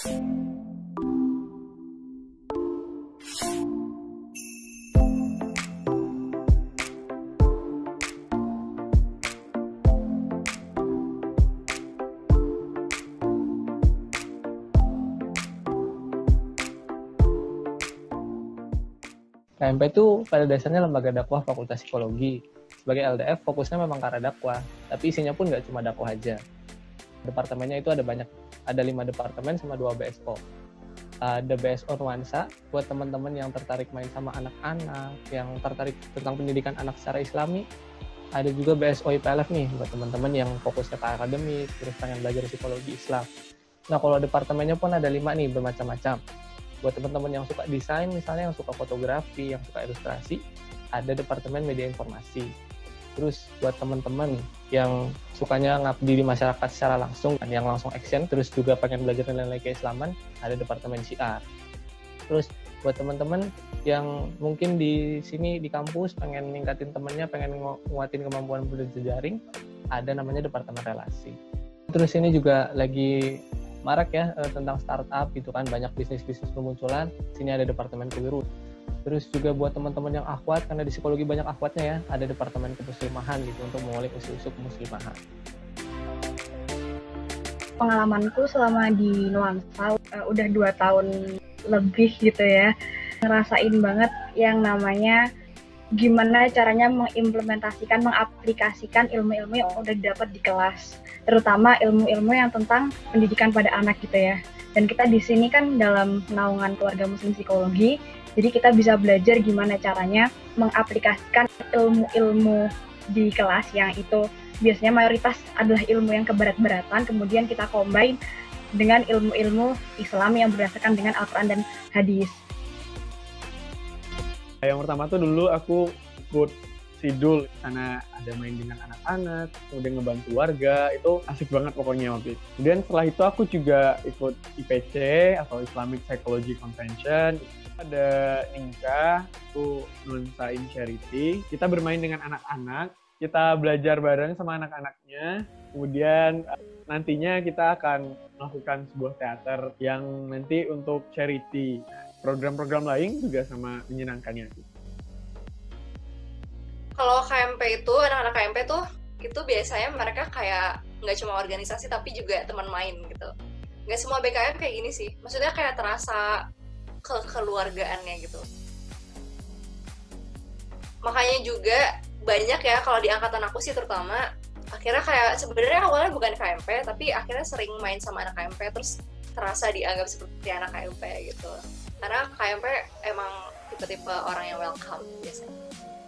KMP itu pada dasarnya lembaga dakwah Fakultas Psikologi. Sebagai LDF, fokusnya memang ke arah dakwah, tapi isinya pun nggak cuma dakwah aja. Departemennya itu ada 5 departemen sama 2 BSO. Ada BSO Nuansa, buat teman-teman yang tertarik main sama anak-anak, yang tertarik tentang pendidikan anak secara islami. Ada juga BSO IPLF nih, buat teman-teman yang fokusnya ke akademik, terus pengen belajar psikologi Islam. Nah, kalau departemennya pun ada 5 nih, bermacam-macam. Buat teman-teman yang suka desain, misalnya yang suka fotografi, yang suka ilustrasi, ada Departemen Media Informasi. Terus buat teman-teman yang sukanya ngabdi di masyarakat secara langsung, dan yang langsung action, terus juga pengen belajar nilai-nilai keislaman, ada Departemen Syiar. Terus buat teman-teman yang mungkin di sini di kampus pengen ningkatin temannya, pengen nguatin kemampuan berjejaring, ada namanya Departemen Relasi. Terus ini juga lagi marak ya tentang startup gitu kan, banyak bisnis-bisnis bermunculan. Sini ada Departemen Kewirausahaan. Terus juga buat teman-teman yang akhwat, karena di psikologi banyak akhwatnya ya, ada Departemen Kemuslimahan gitu untuk mengulik isu-isu kemuslimahan. Pengalamanku selama di Nuansa udah 2 tahun lebih gitu ya, ngerasain banget yang namanya gimana caranya mengimplementasikan, mengaplikasikan ilmu-ilmu yang udah didapat di kelas, terutama ilmu-ilmu yang tentang pendidikan pada anak gitu ya. Dan kita di sini kan dalam naungan keluarga muslim psikologi, jadi kita bisa belajar gimana caranya mengaplikasikan ilmu-ilmu di kelas yang itu biasanya mayoritas adalah ilmu yang keberat-beratan, kemudian kita combine dengan ilmu-ilmu Islam yang berdasarkan dengan Al-Quran dan hadis. Yang pertama tuh dulu aku ikut Sidul, karena ada main dengan anak-anak, kemudian ngebantu warga, itu asik banget pokoknya waktu itu. Kemudian setelah itu aku juga ikut IPC atau Islamic Psychology Convention. Ada Inka, itu Nuansa in Charity. Kita bermain dengan anak-anak, kita belajar bareng sama anak-anaknya, kemudian nantinya kita akan melakukan sebuah teater yang nanti untuk charity. Program-program lain juga sama menyenangkannya. Kalau KMP itu, anak-anak KMP tuh, itu biasanya mereka kayak nggak cuma organisasi tapi juga teman main gitu. Nggak semua BKM kayak gini sih. Maksudnya kayak terasa kekeluargaannya gitu. Makanya juga banyak ya kalau di angkatan aku sih terutama, akhirnya kayak sebenarnya awalnya bukan KMP, tapi akhirnya sering main sama anak KMP, terus terasa dianggap seperti anak KMP gitu. Karena KMP emang tipe-tipe orang yang welcome biasanya.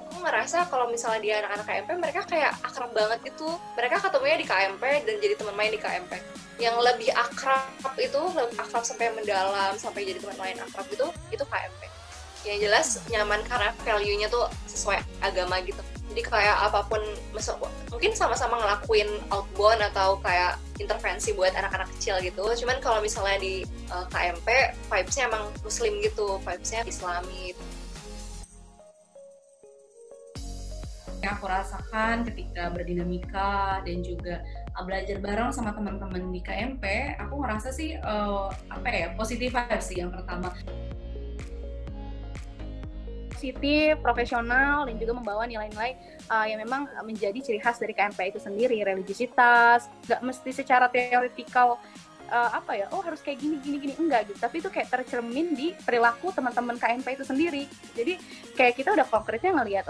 Aku ngerasa kalau misalnya dia anak-anak KMP, mereka kayak akrab banget gitu. Mereka ketemunya di KMP dan jadi teman main di KMP. Yang lebih akrab itu, lebih akrab sampai mendalam, sampai jadi teman main akrab gitu, itu KMP. Yang jelas nyaman karena value-nya tuh sesuai agama gitu. Jadi kayak apapun, mungkin sama-sama ngelakuin outbound atau kayak intervensi buat anak-anak kecil gitu. Cuman kalau misalnya di KMP, vibes-nya emang muslim gitu, vibes-nya islami. Yang aku rasakan ketika berdinamika dan juga belajar bareng sama teman-teman di KMP, aku ngerasa sih positif vibes sih yang pertama. Positif, profesional, dan juga membawa nilai-nilai yang memang menjadi ciri khas dari KMP itu sendiri. Religiositas, nggak mesti secara teoretikal harus kayak gini, enggak gitu. Tapi itu kayak tercermin di perilaku teman-teman KMP itu sendiri. Jadi kayak kita udah konkretnya ngelihat,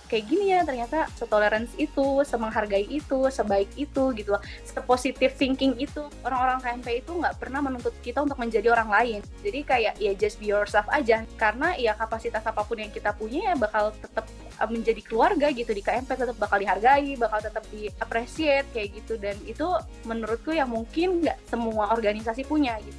kayak gini ya ternyata setolerance itu, semenghargai itu, sebaik itu gitu loh. Sepositif thinking itu. Orang-orang KMP itu nggak pernah menuntut kita untuk menjadi orang lain. Jadi kayak ya just be yourself aja. Karena ya kapasitas apapun yang kita punya ya bakal tetap menjadi keluarga gitu di KMP, tetap bakal dihargai, bakal tetap di-appreciate kayak gitu. Dan itu menurutku yang mungkin nggak semua organisasi punya gitu.